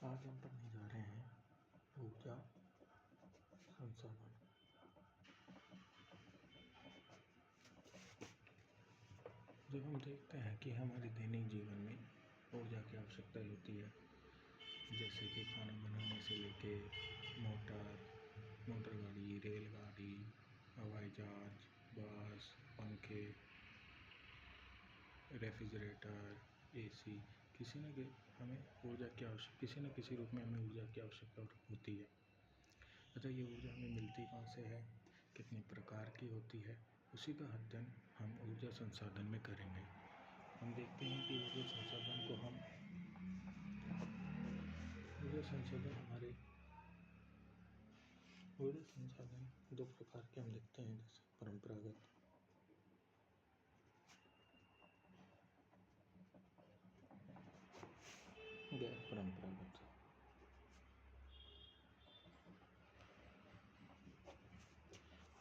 आज हम पढ़ने जा रहे हैं ऊर्जा संसाधन। जब हम देखते हैं कि हमारे दैनिक जीवन में ऊर्जा की आवश्यकता होती है, जैसे कि खाना बनाने से लेके मोटर गाड़ी, रेलगाड़ी, हवाई जहाज, बस, पंखे, रेफ्रिजरेटर, एसी, किसी न किसी रूप में हमें ऊर्जा की आवश्यकता होती है। तथा ये ऊर्जा हमें मिलती कहाँ से है, कितने प्रकार की होती है, उसी का अध्ययन हम ऊर्जा संसाधन में करेंगे। हम देखते हैं कि ऊर्जा संसाधन दो प्रकार के हम देखते हैं, जैसे परंपरागत गैर परंपरागत।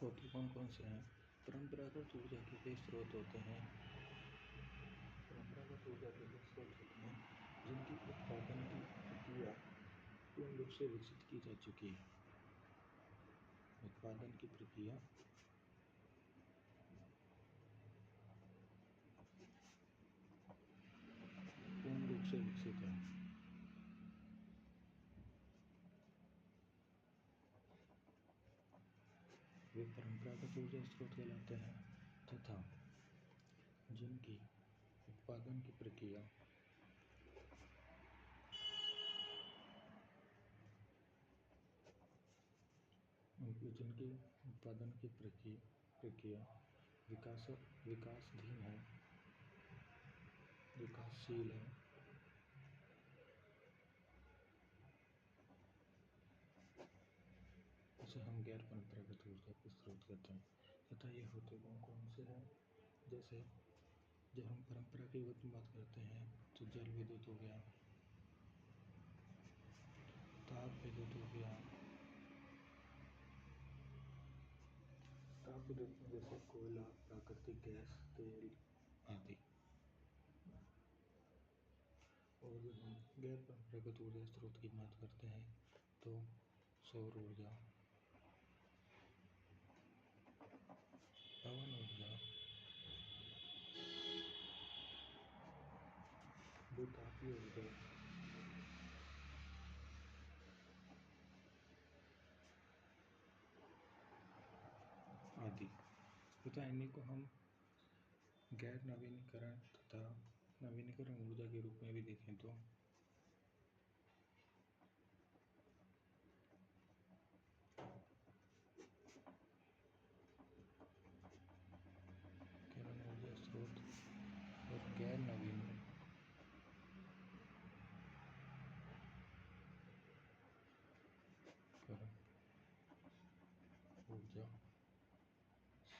होते कौन से हैं? परंपरागत ऊर्जा के वे स्रोत होते हैं जिनकी उत्पादन की प्रक्रिया पूर्ण रूप से विकसित की जा चुकी है। उत्पादन की प्रक्रिया पूर्ण रूप से विकसित है। वे परंपरागत ऊर्जा स्रोत कहलाते हैं तथा जिनकी उत्पादन की प्रक्रिया विकासशील है, उसे हम गैर परंपरागत ऊर्जा के स्रोत कहते हैं। तथा ये होते कौन से हैं? जैसे जब हम परंपरागत की बात करते हैं तो जल विद्युत हो गया, ताप विद्युत हो गया, ताप विद्युत में जैसे कोयला, प्राकृतिक गैस, तेल आदि। और जब हम गैर परंपरागत ऊर्जा स्रोत की बात करते हैं तो सौर ऊर्जा, पवन ऊर्जा, भूतापीय ऊर्जा आदि। तथा इन्हीं को हम गैर नवीनीकरण तथा नवीनीकरण ऊर्जा के रूप में भी देखें तो किरण ऊर्जा स्रोत और गैर नवीनीकरण ऊर्जा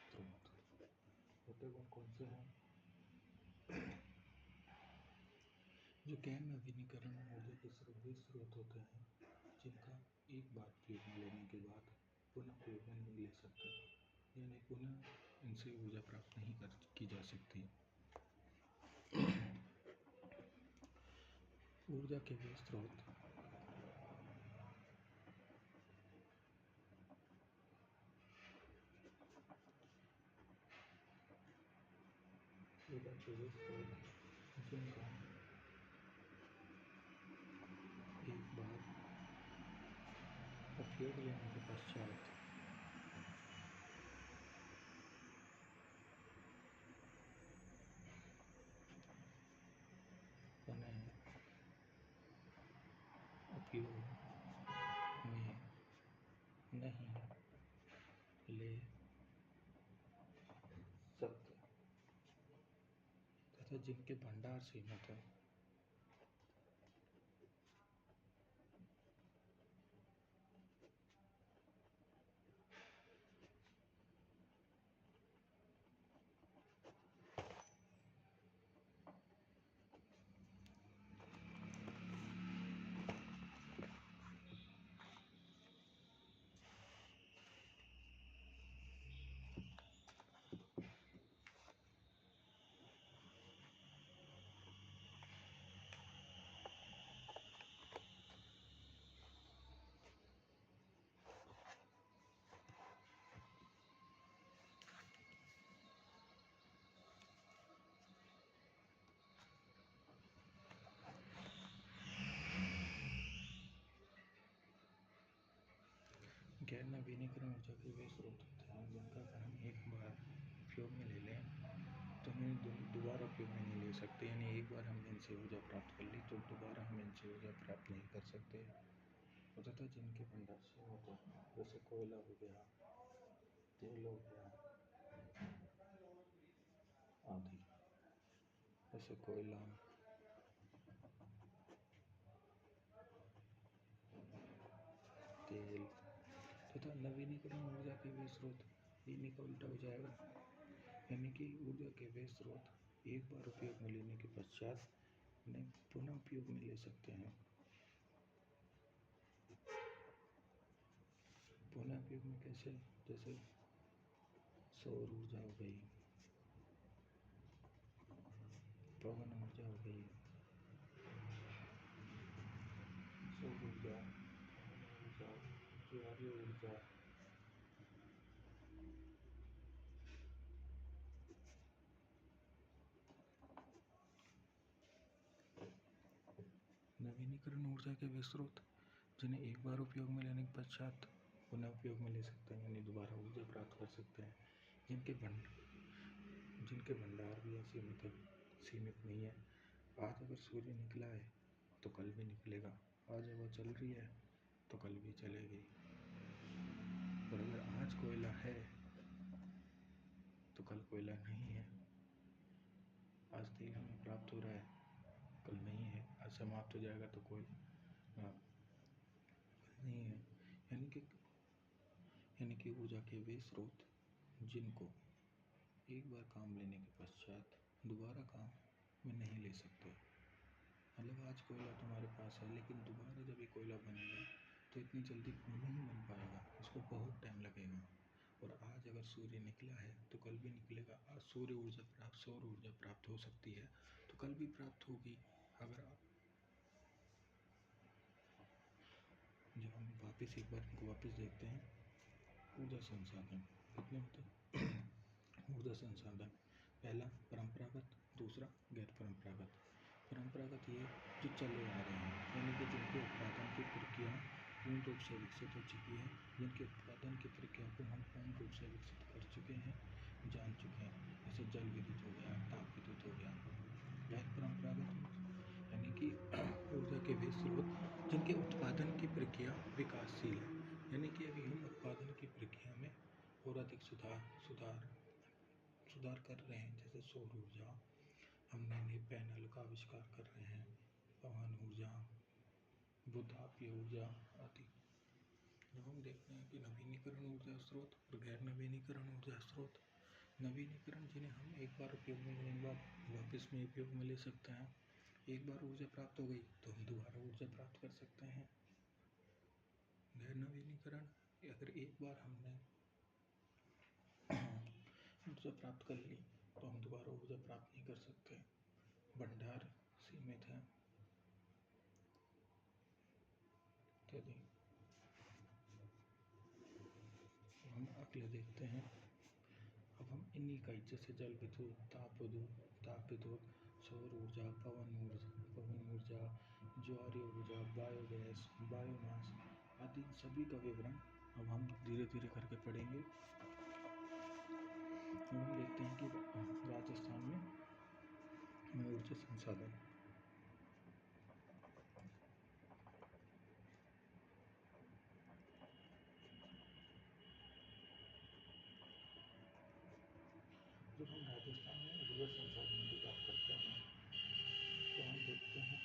स्रोत होते कौन से हैं? जो गैर नवीनीकरण ऊर्जा के स्रोत होते हैं जिनका एक बार प्रयोग में लेने के बाद पुनः प्रयोग में नहीं ले सकते, यानी पुनः इनसे ऊर्जा प्राप्त नहीं की जा सकती। ऊर्जा के वे स्रोत जिनका एक बार उपयोग लेने के पश्चात पुनः उपयोग में नहीं ले सकते तथा जिनके भंडार सीमित है। गैर नवीनीकरण ऊर्जा के वे स्रोत होते हैं जिनका अगर हम एक बार उपयोग में ले लें तो हम दोबारा उपयोग में नहीं ले सकते, यानी एक बार हमने इनसे ऊर्जा प्राप्त कर ली तो दोबारा हम इनसे ऊर्जा प्राप्त नहीं कर सकते। तथा जिनके भंडार सीमित हैं, जैसे कोयला हो गया, तेल हो गया आदि। जैसे कोयला, तेल तथा नवीनीकरण ऊर्जा के वे स्रोत, इन्हीं का उल्टा हो जाएगा, यानी कि ऊर्जा के वे स्रोत एक बार उपयोग में लेने के पश्चात उन्हें पुनः उपयोग में ले सकते हैं। पुनः उपयोग में कैसे? जैसे सौर ऊर्जा हो गई, पवन ऊर्जा हो गई, सौर ऊर्जा, ज्वारीय ऊर्जा, नवीनीकरण ऊर्जा के वे स्रोत जिन्हें एक बार उपयोग में लेने के पश्चात पुनः उपयोग में ले सकते हैं, यानी दोबारा ऊर्जा प्राप्त कर सकते हैं, जिनके भंडार भी सीमित नहीं है। आज अगर सूर्य निकला है तो कल भी निकलेगा, आज हवा चल रही है तो कल भी चलेगी। और अगर आज कोयला है तो कल कोयला नहीं है, आज तेल हमें प्राप्त हो रहा है, कल नहीं है, आज समाप्त हो जाएगा तो कोई नहीं है। यानी कि ऊर्जा के वे स्रोत जिनको एक बार काम लेने के पश्चात दोबारा काम में नहीं ले सकते। मतलब आज कोयला तुम्हारे पास है, लेकिन दोबारा जब ये कोयला बनेगा तो इतनी जल्दी नहीं बन पाएगा, उसको बहुत टाइम लगेगा। और आज अगर सूर्य निकला है तो कल भी निकलेगा, आज सौर ऊर्जा प्राप्त हो सकती है तो कल भी प्राप्त होगी। अगर जब हम एक बार इनको वापस देखते हैं, ऊर्जा संसाधन कितने होते हैं? ऊर्जा संसाधन, पहला परंपरागत, दूसरा गैर परंपरागत। परंपरागत ये जो चले आ रहे हैं, यानी कि जिनके उत्पादन की प्रक्रिया पूर्ण रूप से विकसित हो चुकी है, जिनके उत्पादन की प्रक्रिया को हम पूर्ण रूप से विकसित कर चुके हैं, जान चुके हैं, जैसे जल विद्युत हो गया, ताप विद्युत हो गया। गैर परंपरागत यानी कि ऊर्जा के वे स्रोत जिनके उत्पादन की प्रक्रिया विकासशील है, यानी कि अभी हम उत्पादन की प्रक्रिया में और अधिक सुधार कर रहे हैं। जैसे सौर ऊर्जा, हम नए पैनल का आविष्कार कर रहे हैं, पवन ऊर्जा, भूतापीय ऊर्जा आदि। जब हम देखते हैं कि नवीनीकरण ऊर्जा स्रोत और गैर नवीनीकरण ऊर्जा स्रोत, नवीनीकरण जिन्हें हम एक बार उपयोग में लेने के बाद वापस में उपयोग में ले सकते हैं, एक बार ऊर्जा प्राप्त हो गई तो हम दोबारा ऊर्जा प्राप्त कर सकते हैं। गैर नवीनीकरण, अगर एक बार हमने ऊर्जा प्राप्त कर ली तो हम दोबारा ऊर्जा प्राप्त नहीं कर सकते, भंडार सीमित है इत्यादि। हम अगले देखते हैं। अब हम इन्हीं का जैसे जल विद्युत, ताप विद्युत, सौर ऊर्जा, पवन ऊर्जा, ज्वारीय ऊर्जा, बायोगैस, बायोमास आदि सभी का विवरण अब हम धीरे धीरे करके पढ़ेंगे। अब हम देखते हैं कि राजस्थान में ऊर्जा संसाधन, जब हम राजस्थान में ऊर्जा संसाधन की बात करते हैं तो हम देखते हैं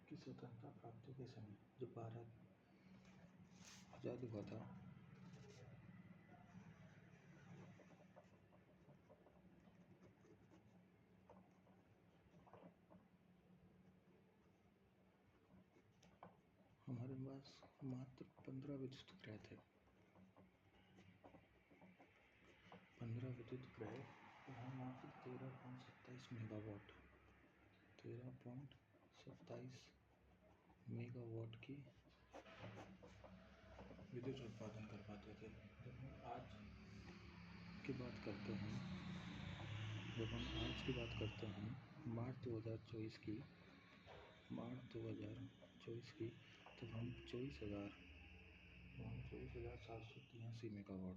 कि स्वतंत्रता प्राप्ति के समय जब भारत आज़ाद हुआ था, हमारे पास मात्र 15 विद्युत गृह थे। 15 विद्युत गृह और हम मात्र 13.27 मेगावाट की विद्युत उत्पादन कर पाते थे। जब हम आज की बात करते हैं मार्च 2024 की, तो हम 24,783 मेगावाट।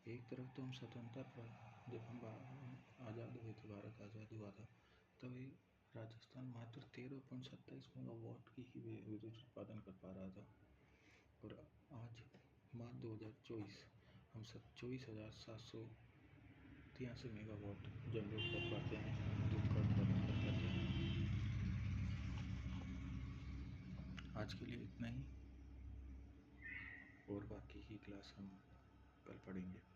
एक तरफ तो हम स्वतंत्रता पर जब हम आज़ाद हुए थे, भारत आज़ाद हुआ था, तभी राजस्थान मात्र 13.27 मेगावाट की ही विद्युत उत्पादन कर पा रहा था। और आज मार्च 2024 हम सब 24,783 मेगावाट जनरेट कर पाते हैं, विद्युत का उत्पादन कर पाते हैं। आज के लिए इतना ही, और बाकी की क्लास हम कल पढ़ेंगे।